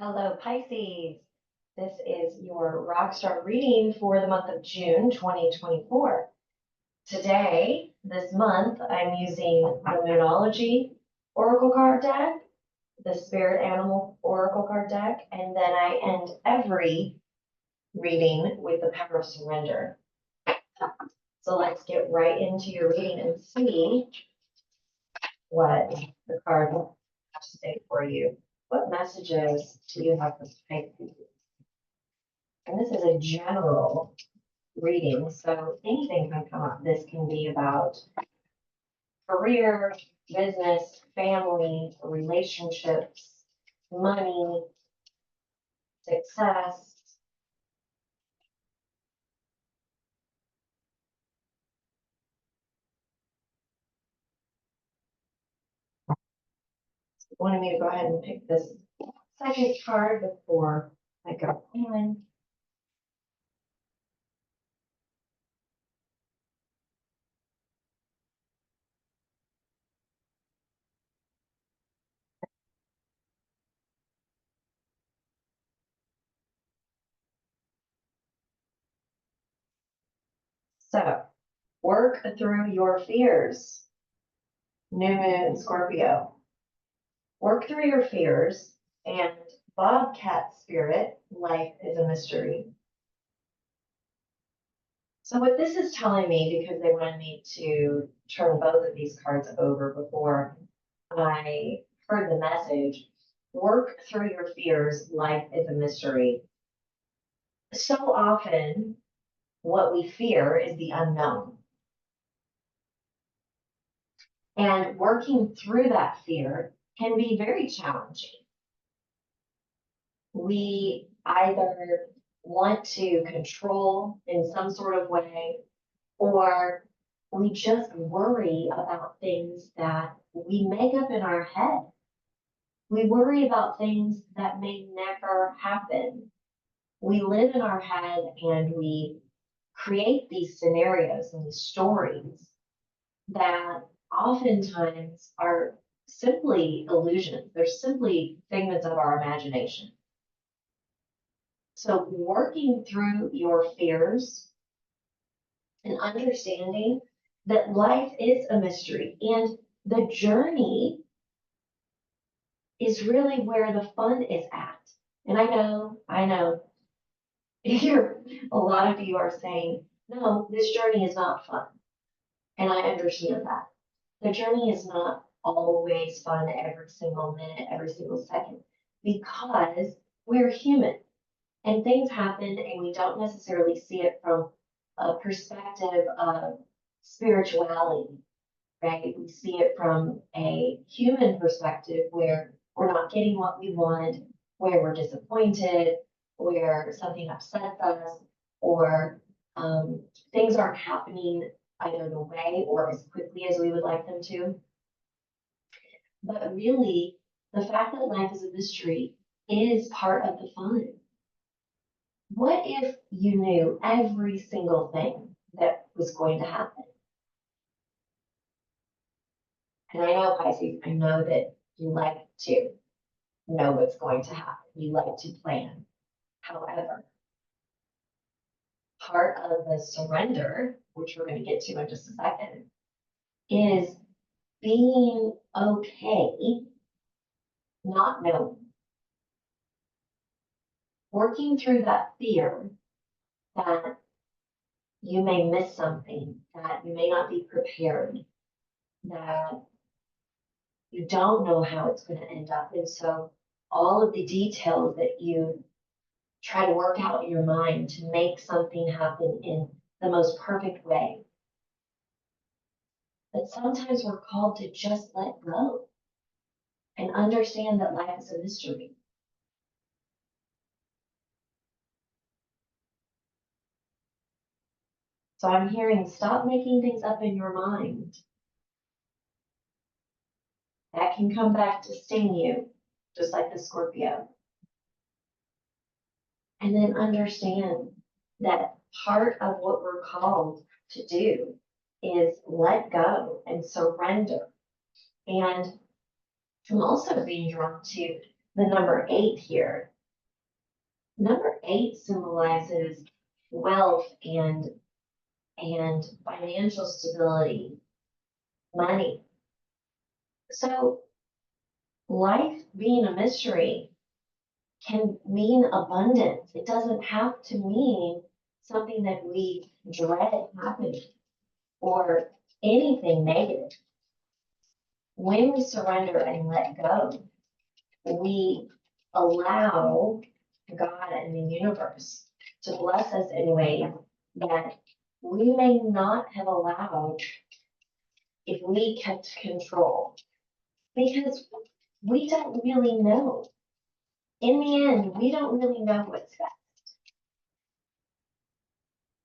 Hello, Pisces. This is your Rockstar reading for the month of June 2024. Today, this month, I'm using the Moonology Oracle card deck, the Spirit Animal Oracle card deck, and then I end every reading with the Power of Surrender. So let's get right into your reading and see what the card has to say for you. What messages do you have for Pisces? And this is a general reading, so anything can come up. This can be about career, business, family, relationships, money, success. Wanted me to go ahead and pick this second card before I go on. So, work through your fears. New Moon Scorpio. Work through your fears, and Bobcat Spirit, life is a mystery. So what this is telling me, because they wanted me to turn both of these cards over before I heard the message, work through your fears, life is a mystery. So often, what we fear is the unknown. And working through that fear can be very challenging. We either want to control in some sort of way, or we just worry about things that we make up in our head. We worry about things that may never happen. We live in our head and we create these scenarios and these stories that oftentimes are simply illusions. They're simply figments of our imagination. So working through your fears and understanding that life is a mystery and the journey is really where the fun is at. And I know, here a lot of you are saying, no, this journey is not fun. And I understand that. The journey is not always fun every single minute, every single second, because we're human and things happen and we don't necessarily see it from a perspective of spirituality, right? We see it from a human perspective where we're not getting what we want, where we're disappointed, where something upsets us, or things aren't happening either the way or as quickly as we would like them to. But really, the fact that life is a mystery is part of the fun. What if you knew every single thing that was going to happen? And I know, Pisces, I know that you like to know what's going to happen. You like to plan. However, part of the surrender, which we're going to get to in just a second, is being okay not knowing. Working through that fear that you may miss something, that you may not be prepared, that you don't know how it's going to end up. And so all of the details that you try to work out in your mind to make something happen in the most perfect way. But sometimes we're called to just let go and understand that life is a mystery. So I'm hearing, stop making things up in your mind. That can come back to sting you, just like the Scorpio. And then understand that part of what we're called to do is let go and surrender. And I'm also being drawn to the number 8 here. Number 8 symbolizes wealth and financial stability, money. So life being a mystery can mean abundance. It doesn't have to mean something that we dread happening or anything negative. When we surrender and let go, we allow God and the universe to bless us in ways that we may not have allowed if we kept control. Because we don't really know. In the end, we don't really know what's best.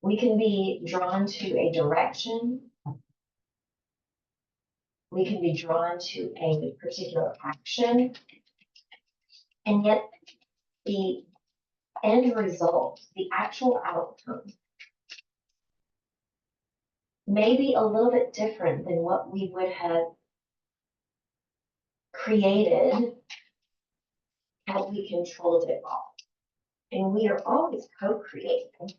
We can be drawn to a direction. We can be drawn to a particular action. And yet the end result, the actual outcome, may be a little bit different than what we would have created had we controlled it all. And we are always co-creating.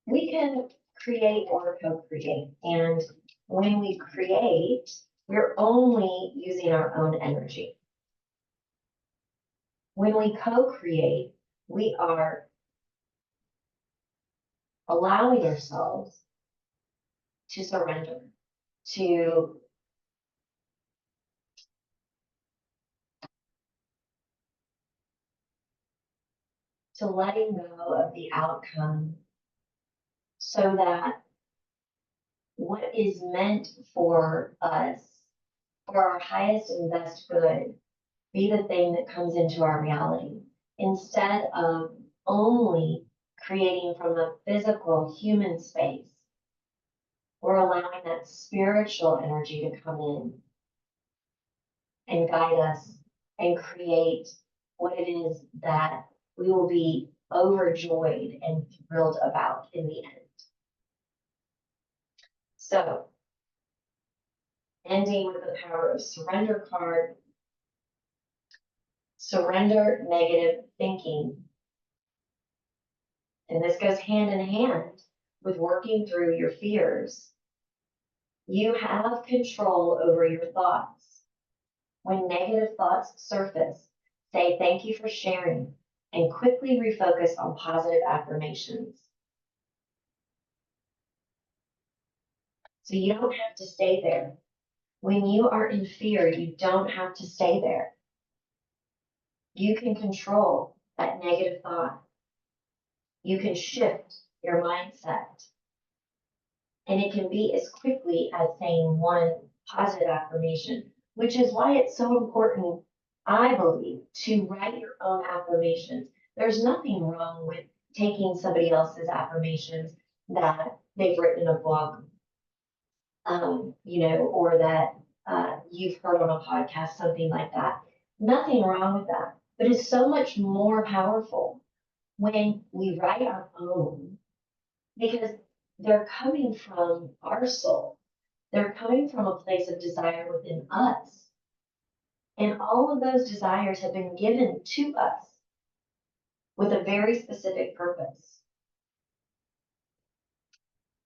We can create or co-create. And when we create, we're only using our own energy. When we co-create, we are allowing ourselves to surrender, to letting go of the outcome so that what is meant for us, for our highest and best good, be the thing that comes into our reality instead of only creating from a physical human space. We're allowing that spiritual energy to come in and guide us and create what it is that we will be overjoyed and thrilled about in the end. So, ending with the power of surrender card. Surrender negative thinking. And this goes hand in hand with working through your fears. You have control over your thoughts. When negative thoughts surface, say thank you for sharing and quickly refocus on positive affirmations. So you don't have to stay there. When you are in fear, you don't have to stay there. You can control that negative thought. You can shift your mindset. And it can be as quickly as saying one positive affirmation, which is why it's so important, I believe, to write your own affirmations. There's nothing wrong with taking somebody else's affirmations that they've written in a book, or that you've heard on a podcast, something like that. Nothing wrong with that. But it's so much more powerful when we write our own, because they're coming from our soul. They're coming from a place of desire within us. And all of those desires have been given to us with a very specific purpose.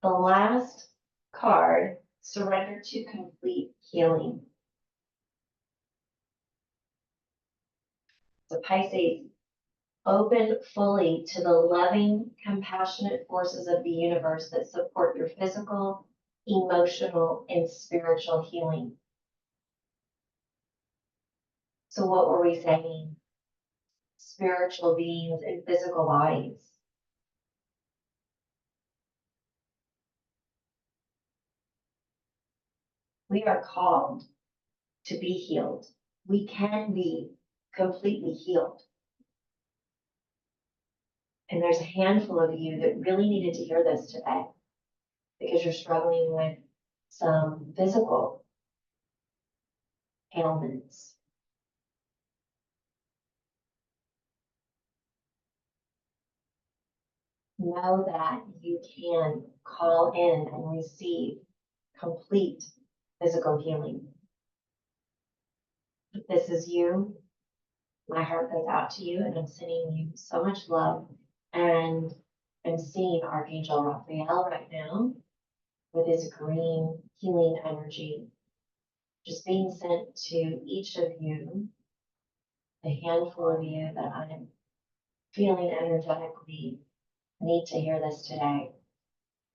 The last card, surrender to complete healing. So Pisces, open fully to the loving, compassionate forces of the universe that support your physical, emotional, and spiritual healing. So what were we saying? Spiritual beings and physical bodies. We are called to be healed. We can be completely healed. And there's a handful of you that really needed to hear this today because you're struggling with some physical ailments. Know that you can call in and receive complete physical healing. If this is you, my heart goes out to you, and I'm sending you so much love. And I'm seeing Archangel Raphael right now with his green healing energy, just being sent to each of you, a handful of you that I'm feeling energetically need to hear this today.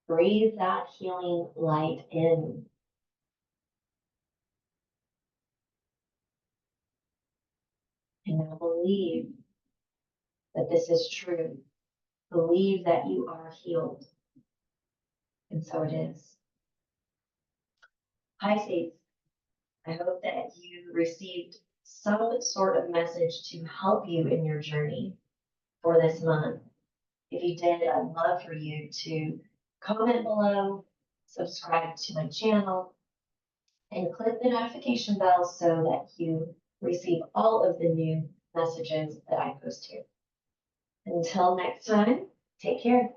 Breathe that healing light in. And now believe that this is true. Believe that you are healed. And so it is. Pisces, I hope that you received some sort of message to help you in your journey for this month. If you did, I'd love for you to comment below, subscribe to my channel, and click the notification bell so that you receive all of the new messages that I post here. Until next time, take care.